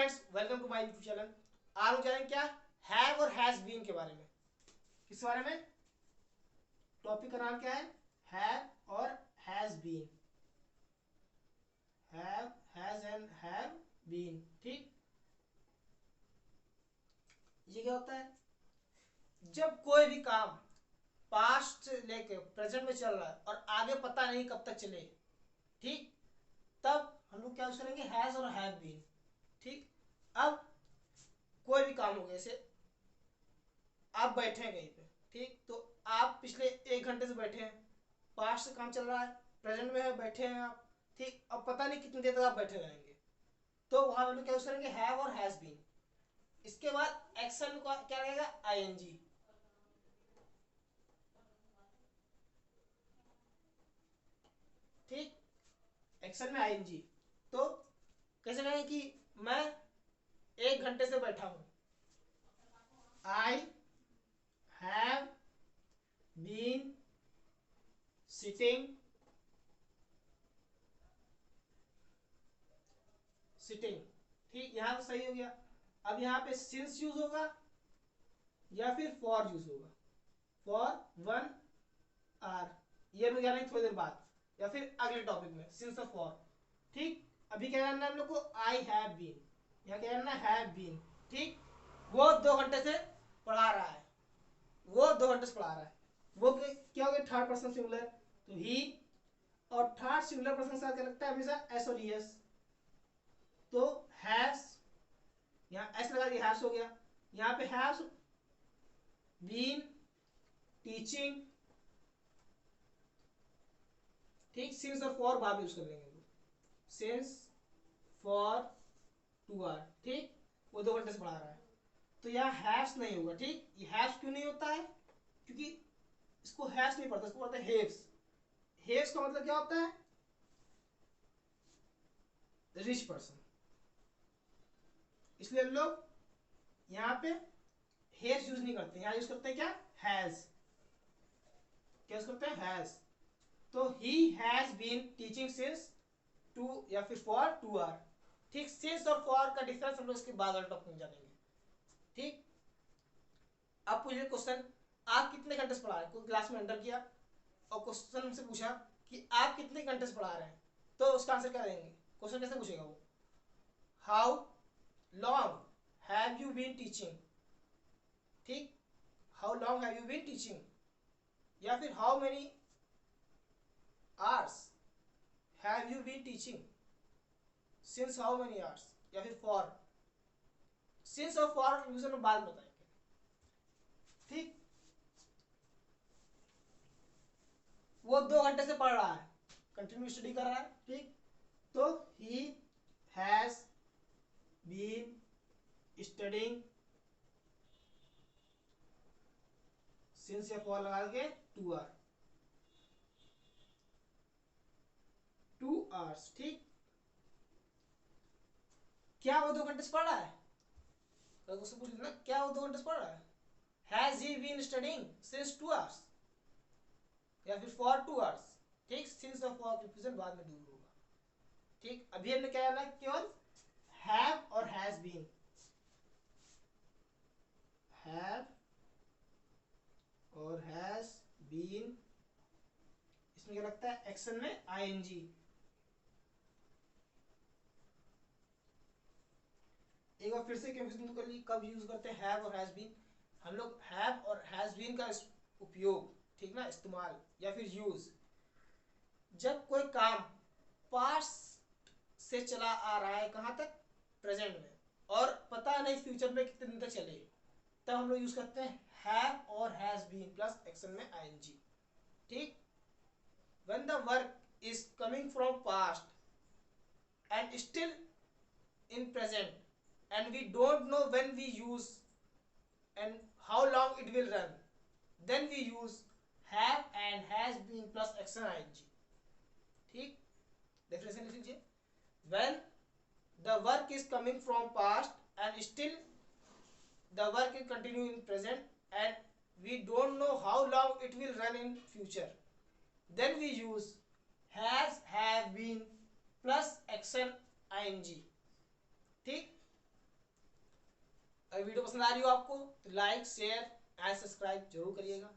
Friends, welcome to my YouTube channel. आज हम जानेंगे क्या हैव और हैज बीन के बारे में। किस बारे में? टॉपिक का नाम क्या है? हैव और has been. Have, has and have been. ठीक, ये क्या होता है? जब कोई भी काम पास्ट से लेके प्रेजेंट में चल रहा है और आगे पता नहीं कब तक चले, ठीक, तब हम लोग क्या यूज करेंगे? हैज और हैव बीन। ठीक, अब कोई भी काम हो गया, जैसे आप बैठे हैं कहीं पे, ठीक, तो आप पिछले 1 घंटे से बैठे हैं, पास्ट से काम चल रहा है, प्रेजेंट में है, बैठे हैं आप, ठीक, अब पता नहीं कितनी देर तक आप बैठे रहेंगे, तो वहां हम लोग क्या यूज करेंगे? हैव और हैज बीन। इसके बाद एक्शन का क्या रहेगा? आईएनजी। ठीक, एक्शन में आईएनजी। तो कैसे कहेंगे कि मैं 1 घंटे से बैठा हूं? I have been sitting sitting. ठीक, यहां तो सही हो गया। अब यहां पे सिंस यूज होगा या फिर फॉर यूज होगा? फॉर 1 आवर, ये लोग जानेंगे थोड़ी देर बाद या फिर अगले टॉपिक में, सिंस और फॉर। ठीक, अभी क्या करना है हम लोग को? आई हैव बीन, यहाँ क्या करना है? Have been. ठीक, वो 2 घंटे से पढ़ा रहा है, वो 2 घंटे से पढ़ा रहा है, वो क्या हो गया? थर्ड पर्सन सिंगुलर, तो ही। और थर्ड सिंगुलर पर्सन के साथ क्या लगता है हमेशा? एस और एस। तो हैज, यहाँ एस लगा दिया, हैज हो गया। यहाँ पे हैज बीन टीचिंग। ठीक, सिंस और फॉर बाद यूज कर लेंगे। Since for 2 hour. ठीक, वो 2 घंटे से पढ़ा रहा है, तो यहाँ हैव्स नहीं होगा। ठीक, ये हैव्स क्यों नहीं होता है? क्योंकि इसको हैव्स नहीं पढ़ता, इसको पढ़ता है हेव्स। हेव्स का मतलब क्या होता है? Rich person. इसलिए हम लोग यहाँ पे हेव्स यूज नहीं करते, यहाँ यूज करते हैं क्या? हैज। क्या यूज करते हैं? हैज। तो he has been teaching since 2 या फिर फॉर 2 आवर। ठीक, सिंस और फॉर का डिफरेंस हम लोग इसके बाद वाले टॉपिक में जानेंगे। ठीक, अब पूछिए क्वेश्चन, आप कितने घंटे से पढ़ा रहे हैं? कोई क्लास में एंटर किया और क्वेश्चन से पूछा कि आप कितने घंटे से पढ़ा रहे हैं, तो उसका आंसर क्या देंगे? क्वेश्चन कैसे पूछेगा वो? How long have you been teaching? ठीक, how long have you been teaching, या फिर how many hours have you been teaching, since how many hours, या फिर फॉर। सिंस और फॉर यूज हम बाद में बताएंगे। ठीक, वो 2 घंटे से पढ़ रहा है, कंटिन्यू स्टडी कर रहा है। ठीक, तो he has been studying since या फॉर लगा के 2 आवर, 2 आवर्स। ठीक, क्या वो 2 घंटे से पढ़ रहा है? तो उससे पूछ लेना, क्या वो 2 घंटे से पढ़ रहा है? Has he been studying since 2 hours, या फिर फॉर 2 आवर्स। ठीक, सिंस और फॉर कंफ्यूजन बाद में दूर होगा। ठीक, अभी हमने क्या करना है? केवल हैव और हैज बीन। हैव और हैज बीन, इसमें क्या लगता है? एक्शन में आईएनजी। एक बार फिर से कंफ्यूजन तो कर ली, कब यूज करते हैं हैव और हैज बीन? हम लोग हैव और हैज बीन का उपयोग, ठीक ना, इस्तेमाल या फिर यूज, जब कोई काम पास्ट से चला आ रहा है, कहां तक? प्रेजेंट में, और पता नहीं फ्यूचर में कितने दिन तक चले, तब हम लोग यूज करते हैं हैव और हैज बीन प्लस एक्शन में आईएनजी। ठीक, when the work is coming from past and still in present and we don't know when we use and how long it will run, then we use have and has been plus action ing. ठीक, definition लिख लीजिए। when the work is coming from past and still the work is continue in present and we don't know how long it will run in future, then we use has have been plus action ing। ठीक, अगर video पसंद आ रही हो आपको तो like share and subscribe जरूर करिएगा।